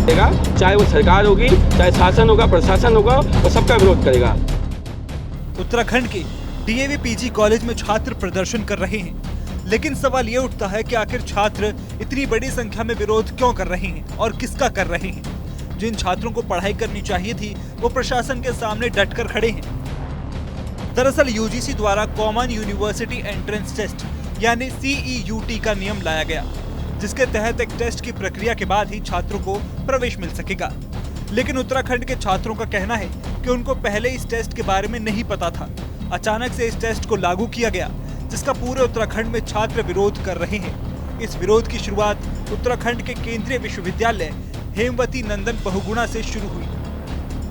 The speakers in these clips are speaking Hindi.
चाहे वो सरकार होगी, चाहे शासन होगा, प्रशासन होगा, वो सबका विरोध करेगा। उत्तराखंड के डीएवी पीजी कॉलेज में छात्र प्रदर्शन कर रहे हैं, लेकिन सवाल ये उठता है कि आखिर छात्र इतनी बड़ी संख्या में विरोध क्यों कर रहे हैं और किसका कर रहे हैं। जिन छात्रों को पढ़ाई करनी चाहिए थी वो प्रशासन के सामने डटकर खड़े हैं। दरअसल यूजीसी द्वारा कॉमन यूनिवर्सिटी एंट्रेंस टेस्ट यानी CEUT का नियम लाया गया, जिसके तहत एक टेस्ट की प्रक्रिया के बाद ही छात्रों को प्रवेश मिल सकेगा। लेकिन उत्तराखंड के छात्रों का कहना है कि उनको पहले इस टेस्ट के बारे में नहीं पता था। अचानक से इस टेस्ट को लागू किया गया, जिसका पूरे उत्तराखंड में छात्र विरोध कर रहे हैं। इस विरोध की शुरुआत उत्तराखंड के केंद्रीय विश्वविद्यालय हेमवती नंदन बहुगुणा से शुरू हुई,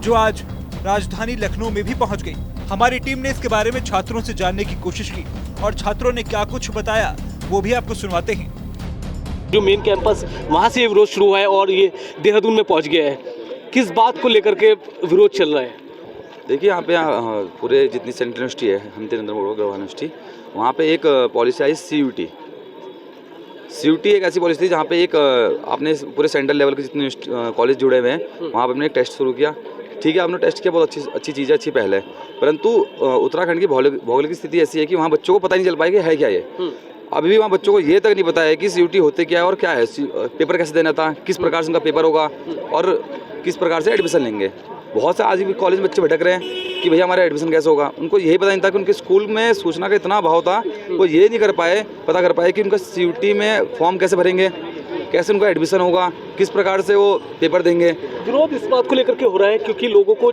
जो आज राजधानी लखनऊ में भी पहुंच गई। हमारी टीम ने इसके बारे में छात्रों से जानने की कोशिश की और छात्रों ने क्या कुछ बताया वो भी आपको सुनवाते हैं। जो मेन कैंपस वहाँ से विरोध शुरू हुआ है और ये देहरादून में पहुँच गया है, किस बात को लेकर के विरोध चल रहा है? देखिए यहाँ पे पूरे जितनी सेंट्रल यूनिवर्सिटी है, हेमवती नंदन बहुगुणा यूनिवर्सिटी, वहाँ पे एक पॉलिसी आई CUT एक ऐसी पॉलिसी थी जहाँ पे एक आपने पूरे सेंट्रल लेवल के जितने कॉलेज जुड़े हुए हैं वहाँ पे हमने एक टेस्ट शुरू किया। ठीक है, आपने टेस्ट किया, बहुत अच्छी चीज़ है, अच्छी पहल है, परंतु उत्तराखंड की भौगोलिक स्थिति ऐसी है कि वहाँ बच्चों को पता नहीं चल पाएगी है क्या ये। अभी भी वहाँ बच्चों को ये तक नहीं पता है कि CUT होते क्या है और क्या है, पेपर कैसे देना था, किस प्रकार से उनका पेपर होगा और किस प्रकार से एडमिशन लेंगे। बहुत से आज भी कॉलेज बच्चे भटक रहे हैं कि भैया हमारा एडमिशन कैसे होगा। उनको यही पता नहीं था कि उनके स्कूल में सूचना का इतना अभाव था, वो ये नहीं पता कर पाए कि उनका CUT में फॉर्म कैसे भरेंगे, कैसे उनका एडमिशन होगा, किस प्रकार से वो पेपर देंगे। विरोध इस बात को लेकर के हो रहा है क्योंकि लोगों को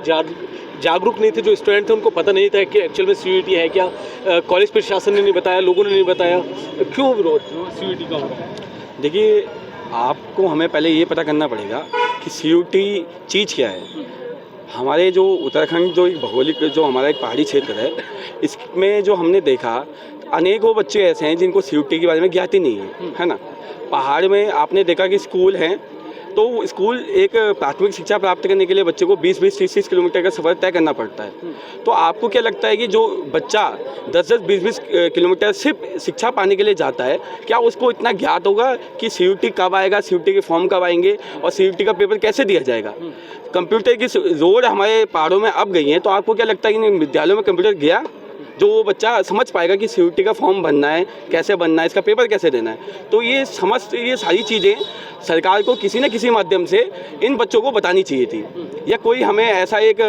जागरूक नहीं थे, जो स्टूडेंट थे उनको पता नहीं था कि एक्चुअल में CUT है क्या। कॉलेज प्रशासन ने नहीं बताया, लोगों ने नहीं बताया। क्यों विरोध CUT का हो रहा है? देखिए, आपको हमें पहले ये पता करना पड़ेगा कि CUT चीज़ क्या है। हमारे जो उत्तराखंड जो एक भौगोलिक जो हमारा एक पहाड़ी क्षेत्र है, इसमें जो हमने देखा अनेकों बच्चे ऐसे हैं जिनको CUT के बारे में ज्ञात ही नहीं है ना। पहाड़ में आपने देखा कि स्कूल हैं, तो स्कूल एक प्राथमिक शिक्षा प्राप्त करने के लिए बच्चे को 20-20, 30-30 किलोमीटर का सफ़र तय करना पड़ता है। तो आपको क्या लगता है कि जो बच्चा 10-10, 20-20 किलोमीटर सिर्फ शिक्षा पाने के लिए जाता है, क्या उसको इतना ज्ञात होगा कि CUT कब आएगा, CUT के फॉर्म कब आएंगे और CUT का पेपर कैसे दिया जाएगा। कंप्यूटर की रोड हमारे पहाड़ों में अब गई हैं, तो आपको क्या लगता है कि विद्यालयों में कंप्यूटर गया जो वो बच्चा समझ पाएगा कि CUT का फॉर्म भरना है, कैसे बनना है, इसका पेपर कैसे देना है। तो ये सारी चीज़ें सरकार को किसी न किसी माध्यम से इन बच्चों को बतानी चाहिए थी, या कोई हमें ऐसा एक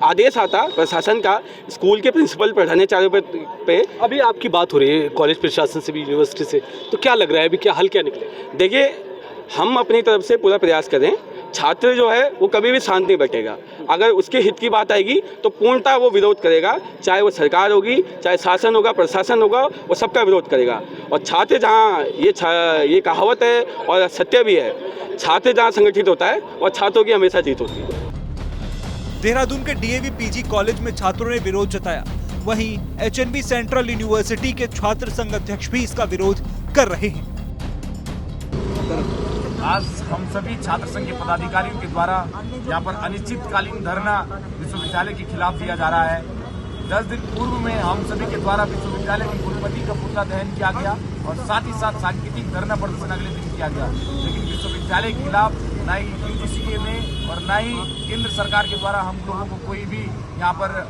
आदेश आता प्रशासन का स्कूल के प्रिंसिपल प्रधानाचार्य पे। अभी आपकी बात हो रही है कॉलेज प्रशासन से भी, यूनिवर्सिटी से, तो क्या लग रहा है अभी क्या हल क्या निकले? देखिए, हम अपनी तरफ से पूरा प्रयास करें। छात्र जो है वो कभी भी शांत नहीं बैठेगा। अगर उसके हित की बात आएगी तो पूर्णतः वो विरोध करेगा, चाहे वो सरकार होगी, चाहे शासन होगा, प्रशासन होगा, वो सबका विरोध करेगा। और छात्र जहाँ ये कहावत है और सत्य भी है, छात्र जहाँ संगठित होता है और छात्रों की हमेशा जीत होती है। देहरादून के डीएवी पीजी कॉलेज में छात्रों ने विरोध जताया, वहीं HNB सेंट्रल यूनिवर्सिटी के छात्र संघ अध्यक्ष भी इसका विरोध कर रहे हैं। आज हम सभी छात्र संघ के पदाधिकारियों के द्वारा यहाँ पर अनिश्चितकालीन धरना विश्वविद्यालय के खिलाफ दिया जा रहा है। 10 दिन पूर्व में हम सभी के द्वारा विश्वविद्यालय के कुलपति का पुतला दहन किया गया और साथ ही साथ सांकेतिक धरना प्रदर्शन अगले दिन किया गया, लेकिन विश्वविद्यालय के खिलाफ न ही UGC ने और न ही केंद्र सरकार के द्वारा हम लोगों को कोई भी यहाँ पर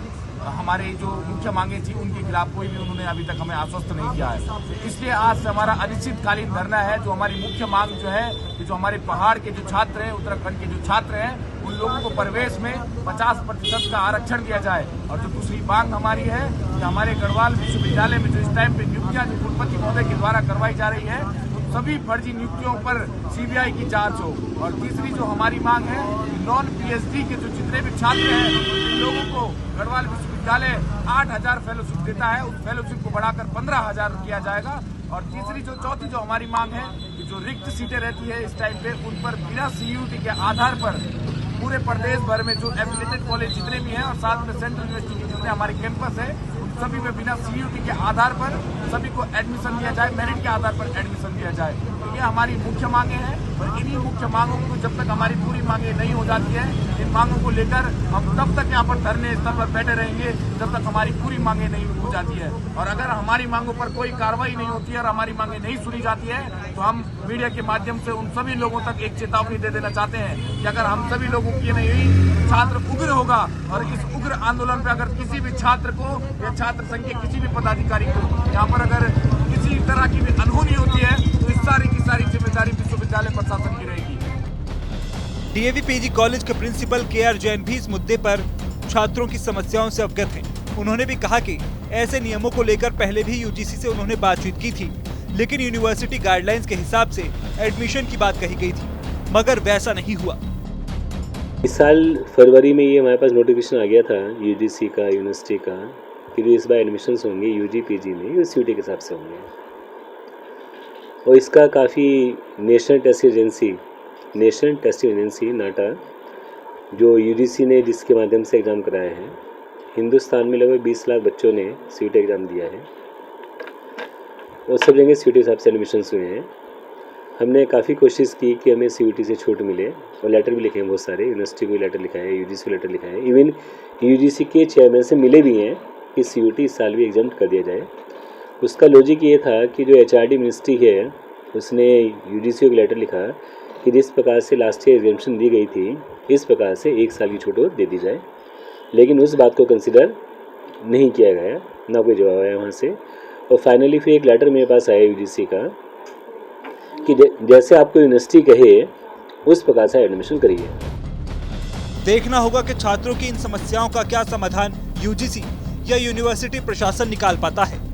हमारे जो मुख्य मांगे थी उनके खिलाफ कोई भी उन्होंने अभी तक हमें आश्वस्त नहीं किया है। इसलिए आज से हमारा अनिश्चितकालीन धरना है। जो हमारी मुख्य मांग जो है कि जो हमारे पहाड़ के जो छात्र हैं, उत्तराखंड के जो छात्र हैं, उन लोगों को प्रवेश में 50% का आरक्षण दिया जाए। और जो दूसरी मांग हमारी है कि हमारे गढ़वाल विश्वविद्यालय में जो इस टाइम पे नियुक्तियां जो कुलपति महोदय के द्वारा करवाई जा रही है, उन सभी फर्जी नियुक्तियों पर CBI की जांच हो। और तीसरी जो हमारी मांग है कि नॉन PhD के जो जितने भी छात्र हैं, इन लोगों को गढ़वाल विश्वविद्यालय 8000 फेलोशिप देता है, उस फेलोशिप को बढ़ाकर 15000 किया जाएगा। और चौथी जो हमारी मांग है कि जो रिक्त सीटें रहती है इस टाइम पे, उन पर बिना CUT के आधार पर पूरे प्रदेश भर में जो एफिलिएटेड कॉलेज जितने भी हैं और साथ में सेंट्रल यूनिवर्सिटी के जितने हमारे कैंपस है, उन सभी में बिना CUT के आधार पर सभी को एडमिशन दिया जाए, मेरिट के आधार पर एडमिशन दिया जाए। तो ये हमारी मुख्य मांगे हैं। और इन्हीं मुख्य मांगों को जब तक हमारी पूरी मांगे नहीं हो जाती है, इन मांगों को लेकर हम तब तक यहाँ पर धरने स्थल पर बैठे रहेंगे जब तक हमारी पूरी मांगे नहीं हो जाती है। और अगर हमारी मांगों पर कोई कार्रवाई नहीं होती है और हमारी मांगे नहीं सुनी जाती है तो हम मीडिया के माध्यम से उन सभी लोगों तक एक चेतावनी दे देना चाहते हैं कि अगर हम सभी लोगों की नहीं हुई तो छात्र उग्र होगा। और इस उग्र आंदोलन पे अगर किसी भी छात्र को या छात्र संघ के किसी भी पदाधिकारी को यहाँ पर अगर किसी तरह की भी अनहोनी होती है तो इस सारी की सारी जिम्मेदारी विश्वविद्यालय प्रशासन की रहेगी। डीएवी पीजी कॉलेज के प्रिंसिपल केआर जैन भी इस मुद्दे पर छात्रों की समस्याओं से अवगत हैं। उन्होंने भी कहा कि ऐसे नियमों को लेकर पहले भी यूजीसी से उन्होंने बातचीत की थी, लेकिन यूनिवर्सिटी गाइडलाइंस के हिसाब से एडमिशन की बात कही गई थी, मगर वैसा नहीं हुआ। इस साल फरवरी में ये हमारे पास नोटिफिकेशन आ गया था यूजीसी का, यूनिवर्सिटी का, कि इस बार एडमिशन्स होंगे यूजी पीजी में यूनिवर्सिटी के हिसाब से होंगे। और इसका काफ़ी नेशनल टेस्टिंग एजेंसी नाटा, जो यूजीसी ने जिसके माध्यम से एग्ज़ाम कराया है, हिंदुस्तान में लगभग 20 लाख बच्चों ने सीयूटी एग्ज़ाम दिया है और सब जगह सीयूटी हिसाब से एडमिशन्स हुए हैं। हमने काफ़ी कोशिश की कि हमें सीयूटी से छूट मिले और लेटर भी लिखे हैं बहुत सारे, यूनिवर्सिटी को लेटर लिखा है, यूजीसी को लेटर लिखा है, इवन यूजीसी के चेयरमैन से मिले भी हैं कि सीयूटी इस साल भी एग्जाम कर दिया जाए। उसका लॉजिक ये था कि जो एचआरडी मिनिस्ट्री है उसने यूजीसी को लेटर लिखा कि जिस प्रकार से लास्ट ईयर एग्जामेशन दी गई थी इस प्रकार से 1 साल की छूट दे दी जाए, लेकिन उस बात को कंसिडर नहीं किया गया, ना कोई जवाब आया वहाँ से। और फाइनली फिर एक लेटर मेरे पास आया यूजीसी का कि जैसे आपको यूनिवर्सिटी कहे उस प्रकार से एडमिशन करिए। देखना होगा कि छात्रों की इन समस्याओं का क्या समाधान यूजीसी या यूनिवर्सिटी प्रशासन निकाल पाता है।